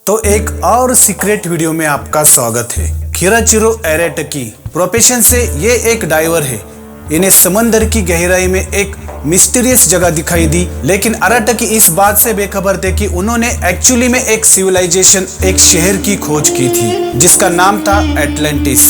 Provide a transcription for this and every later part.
तो एक और सीक्रेट वीडियो में आपका स्वागत है। खिराचिरो एरेटकी प्रोफेशन से ये एक डाइवर है। इन्हें समंदर की गहराई में एक मिस्टीरियस जगह दिखाई दी, लेकिन अराटकी इस बात से बेखबर थे कि उन्होंने एक्चुअली में एक सिविलाइजेशन, एक शहर की खोज की थी जिसका नाम था एटलांटिस।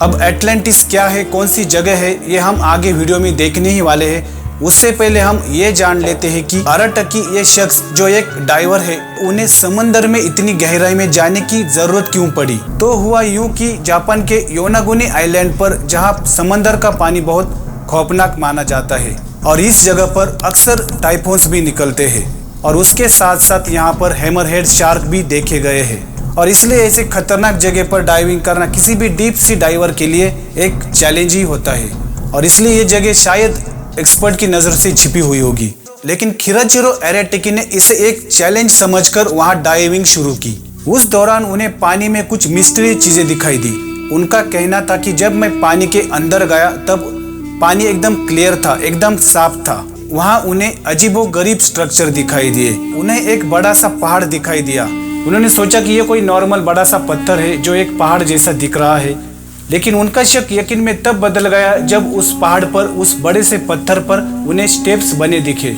अब एटलांटिस क्या है, कौन सी जगह है, ये हम आगे वीडियो में देखने ही वाले हैं। उससे पहले हम ये जान लेते हैं कि अराटकी ये शख्स जो एक डाइवर है, उन्हें समंदर में इतनी गहराई में जाने की जरूरत क्यों पड़ी। तो हुआ यूं कि जापान के योनागुनी आइलैंड पर, जहां समंदर का पानी बहुत खौफनाक माना जाता है और इस जगह पर अक्सर टाइफून्स भी निकलते हैं, और उसके साथ साथ यहाँ पर हैमरहेड शार्क भी देखे गए हैं, और इसलिए ऐसे खतरनाक जगह पर डाइविंग करना किसी भी डीप सी डाइवर के लिए एक चैलेंज ही होता है, और इसलिए ये जगह शायद एक्सपर्ट की नजर से छिपी हुई होगी। लेकिन खिराचिरो एरेटकी ने इसे एक चैलेंज समझकर वहां डाइविंग शुरू की। उस दौरान उन्हें पानी में कुछ मिस्टीरियस चीजें दिखाई दी। उनका कहना था कि जब मैं पानी के अंदर गया तब पानी एकदम क्लियर था, एकदम साफ था। वहां उन्हें अजीबोगरीब स्ट्रक्चर दिखाई दिए। उन्हें एक बड़ा सा पहाड़ दिखाई दिया। उन्होंने सोचा कि ये कोई नॉर्मल बड़ा सा पत्थर है जो एक पहाड़ जैसा दिख रहा है, लेकिन उनका शक यकीन में तब बदल गया जब उस पहाड़ पर, उस बड़े से पत्थर पर उन्हें स्टेप्स बने दिखे।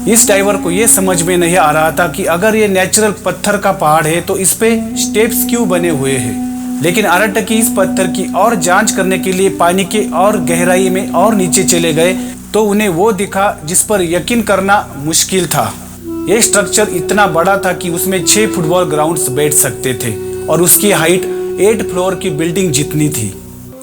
इस डाइवर को यह समझ में नहीं आ रहा था कि अगर ये नेचुरल पत्थर का पहाड़ है तो इस पे स्टेप्स क्यों बने हुए हैं। लेकिन अराटकी इस पत्थर की और जांच करने के लिए पानी के और गहराई में और नीचे चले गए तो उन्हें वो दिखा जिस पर यकीन करना मुश्किल था। ये स्ट्रक्चर इतना बड़ा था कि उसमें 6 फुटबॉल ग्राउंड्स बैठ सकते थे, और उसकी हाइट 8 फ्लोर की बिल्डिंग जितनी थी।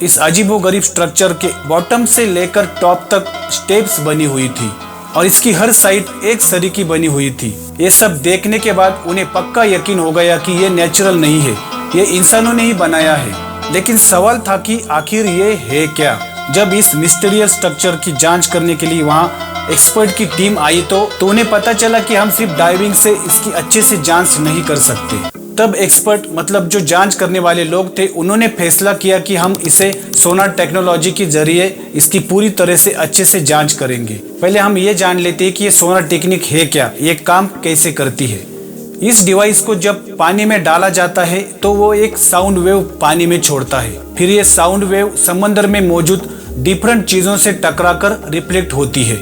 इस अजीबोगरीब स्ट्रक्चर के बॉटम से लेकर टॉप तक स्टेप्स बनी हुई थी, और इसकी हर साइड एक सरीकी बनी हुई थी। ये सब देखने के बाद उन्हें पक्का यकीन हो गया कि ये नेचुरल नहीं है, ये इंसानों ने ही बनाया है। लेकिन सवाल था कि आखिर ये है क्या। जब इस मिस्टीरियस स्ट्रक्चर की जांच करने के लिए वहाँ एक्सपर्ट की टीम आई तो उन्हें पता चला कि हम सिर्फ डाइविंग से इसकी अच्छे से जांच नहीं कर सकते। तब एक्सपर्ट, मतलब जो जांच करने वाले लोग थे, उन्होंने फैसला किया कि हम इसे सोनार टेक्नोलॉजी के जरिए इसकी पूरी तरह से अच्छे से जांच करेंगे। पहले हम ये जान लेते हैं कि ये सोनार टेक्निक है क्या, ये काम कैसे करती है। इस डिवाइस को जब पानी में डाला जाता है तो वो एक साउंड वेव पानी में छोड़ता है। फिर ये साउंड वेव समंदर में मौजूद डिफरेंट चीजों से टकराकर रिफ्लेक्ट होती है।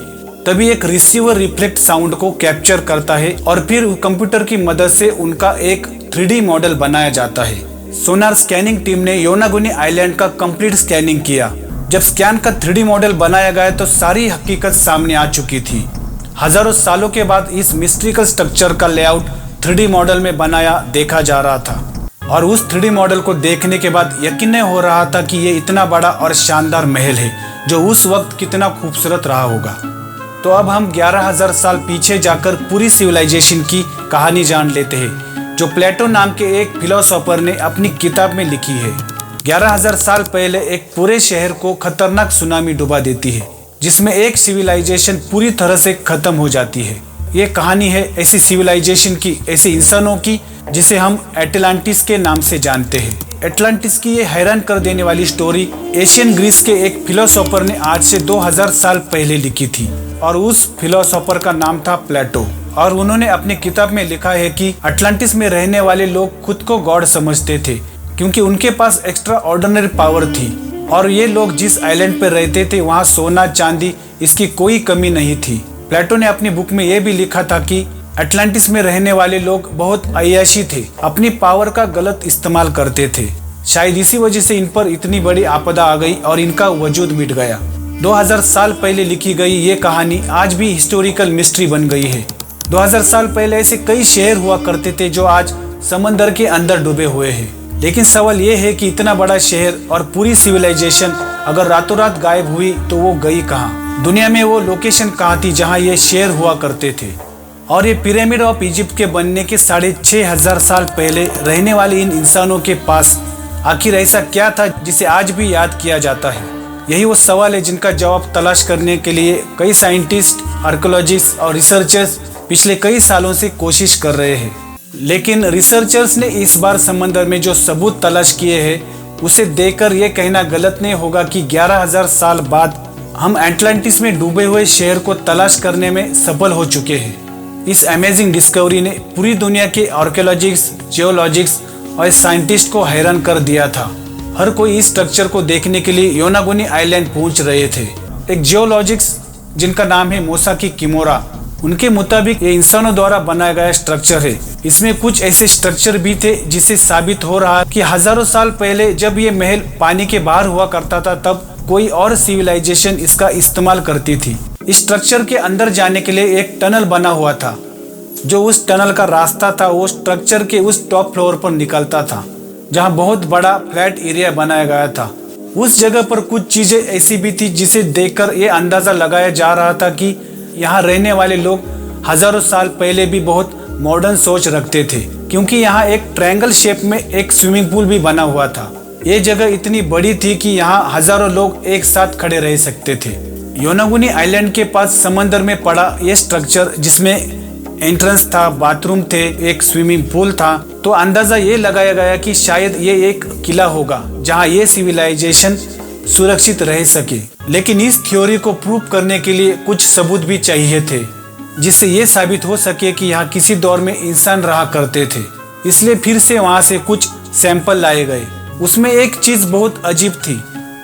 तभी एक रिसीवर रिफ्लेक्ट साउंड को कैप्चर करता है, और फिर कंप्यूटर की मदद से उनका एक 3D मॉडल बनाया जाता है। सोनार स्कैनिंग टीम ने योनागुनी आइलैंड का कंप्लीट स्कैनिंग किया। जब स्कैन का 3D मॉडल बनाया गया तो सारी हकीकत सामने आ चुकी थी। हजारों सालों के बाद इस मिस्ट्रिकल स्ट्रक्चर का लेआउट 3D मॉडल में बनाया देखा जा रहा था, और उस 3D मॉडल को देखने के बाद यकीन नहीं हो रहा था कि ये इतना बड़ा और शानदार महल है जो उस वक्त कितना खूबसूरत रहा होगा। तो अब हम 11,000 साल पीछे जाकर पूरी सिविलाइजेशन की कहानी जान लेते हैं, जो प्लेटो नाम के एक फिलोसोफर ने अपनी किताब में लिखी है। 11,000 साल पहले एक पूरे शहर को खतरनाक सुनामी डुबा देती है, जिसमें एक सिविलाइजेशन पूरी तरह से खत्म हो जाती है। ये कहानी है ऐसी सिविलाइजेशन की, ऐसे इंसानों की, जिसे हम एटलांटिस के नाम से जानते हैं। एटलांटिस की ये हैरान कर देने वाली स्टोरी एशियन ग्रीस के एक फिलोसोफर ने आज से 2000 साल पहले लिखी थी, और उस फिलोसोफर का नाम था प्लेटो। और उन्होंने अपनी किताब में लिखा है कि अटलांटिस में रहने वाले लोग खुद को गॉड समझते थे, क्योंकि उनके पास एक्स्ट्रा ऑर्डिनरी पावर थी, और ये लोग जिस आइलैंड पर रहते थे वहाँ सोना चांदी इसकी कोई कमी नहीं थी। प्लेटो ने अपनी बुक में ये भी लिखा था कि अटलांटिस में रहने वाले लोग बहुत अय्याशी थे, अपनी पावर का गलत इस्तेमाल करते थे। शायद इसी वजह से इन पर इतनी बड़ी आपदा आ गई और इनका वजूद मिट गया। 2000 साल पहले लिखी गई ये कहानी आज भी हिस्टोरिकल मिस्ट्री बन गई है। 2000 साल पहले ऐसे कई शहर हुआ करते थे जो आज समंदर के अंदर डूबे हुए हैं। लेकिन सवाल ये है कि इतना बड़ा शहर और पूरी सिविलाइजेशन अगर रातों रात गायब हुई तो वो गई कहाँ? दुनिया में वो लोकेशन कहाँ थी जहाँ ये शहर हुआ करते थे? और ये पिरामिड ऑफ इजिप्ट के बनने के 6500 साल पहले रहने वाले इन इंसानों के पास आखिर ऐसा क्या था जिसे आज भी याद किया जाता है? यही वो सवाल है जिनका जवाब तलाश करने के लिए कई साइंटिस्ट, आर्कियोलॉजिस्ट और रिसर्चर्स पिछले कई सालों से कोशिश कर रहे हैं। लेकिन रिसर्चर्स ने इस बार समंदर में जो सबूत तलाश किए हैं उसे देखकर यह कहना गलत नहीं होगा कि 11,000 साल बाद हम एटलांटिस में डूबे हुए शहर को तलाश करने में सफल हो चुके हैं। इस अमेजिंग डिस्कवरी ने पूरी दुनिया के आर्कियोलॉजिस्ट, जियोलॉजिस्ट और साइंटिस्ट को हैरान कर दिया था। हर कोई इस स्ट्रक्चर को देखने के लिए योनागुनी आइलैंड पहुंच रहे थे। एक जियोलॉजिस्ट जिनका नाम है मोसाकी किमोरा, उनके मुताबिक ये इंसानों द्वारा बनाया गया स्ट्रक्चर है। इसमें कुछ ऐसे स्ट्रक्चर भी थे जिससे साबित हो रहा कि हजारों साल पहले जब ये महल पानी के बाहर हुआ करता था तब कोई और सिविलाइजेशन इसका इस्तेमाल करती थी। इस स्ट्रक्चर के अंदर जाने के लिए एक टनल बना हुआ था। जो उस टनल का रास्ता था वो स्ट्रक्चर के उस टॉप फ्लोर पर निकलता था जहां बहुत बड़ा फ्लैट एरिया बनाया गया था। उस जगह पर कुछ चीजें ऐसी भी थी जिसे देखकर ये अंदाजा लगाया जा रहा था कि यहाँ रहने वाले लोग हजारों साल पहले भी बहुत मॉडर्न सोच रखते थे, क्योंकि यहाँ एक ट्रायंगल शेप में एक स्विमिंग पूल भी बना हुआ था। ये जगह इतनी बड़ी थी कि यहाँ हजारों लोग एक साथ खड़े रह सकते थे। योनागुनी आइलैंड के पास समंदर में पड़ा ये स्ट्रक्चर, जिसमें एंट्रेंस था, बाथरूम थे, एक स्विमिंग पूल था, तो अंदाजा ये लगाया गया कि शायद ये एक किला होगा जहाँ ये सिविलाइजेशन सुरक्षित रह सके। लेकिन इस थ्योरी को प्रूव करने के लिए कुछ सबूत भी चाहिए थे जिससे ये साबित हो सके कि यहाँ किसी दौर में इंसान रहा करते थे। इसलिए फिर से वहाँ से कुछ सैंपल लाए गए। उसमें एक चीज बहुत अजीब थी।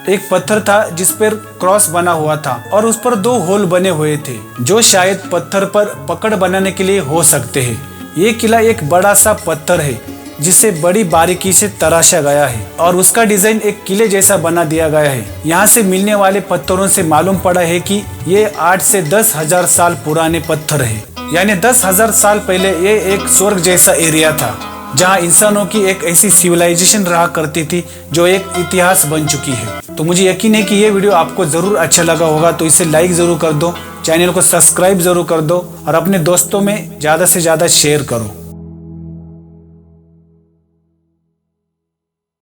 एक पत्थर था जिस पर क्रॉस बना हुआ था और उस पर 2 होल बने हुए थे जो शायद पत्थर पर पकड़ बनाने के लिए हो सकते हैं। ये किला एक बड़ा सा पत्थर है जिसे बड़ी बारीकी से तराशा गया है और उसका डिजाइन एक किले जैसा बना दिया गया है। यहाँ से मिलने वाले पत्थरों से मालूम पड़ा है कि ये 8 से 10 हजार साल पुराने पत्थर है, यानी 10,000 साल पहले ये एक स्वर्ग जैसा एरिया था जहाँ इंसानों की एक ऐसी सिविलाइजेशन रहा करती थी जो एक इतिहास बन चुकी है। तो मुझे यकीन है कि ये वीडियो आपको जरूर अच्छा लगा होगा, तो इसे लाइक जरूर कर दो, चैनल को सब्सक्राइब जरूर कर दो और अपने दोस्तों में ज्यादा से ज्यादा शेयर करो।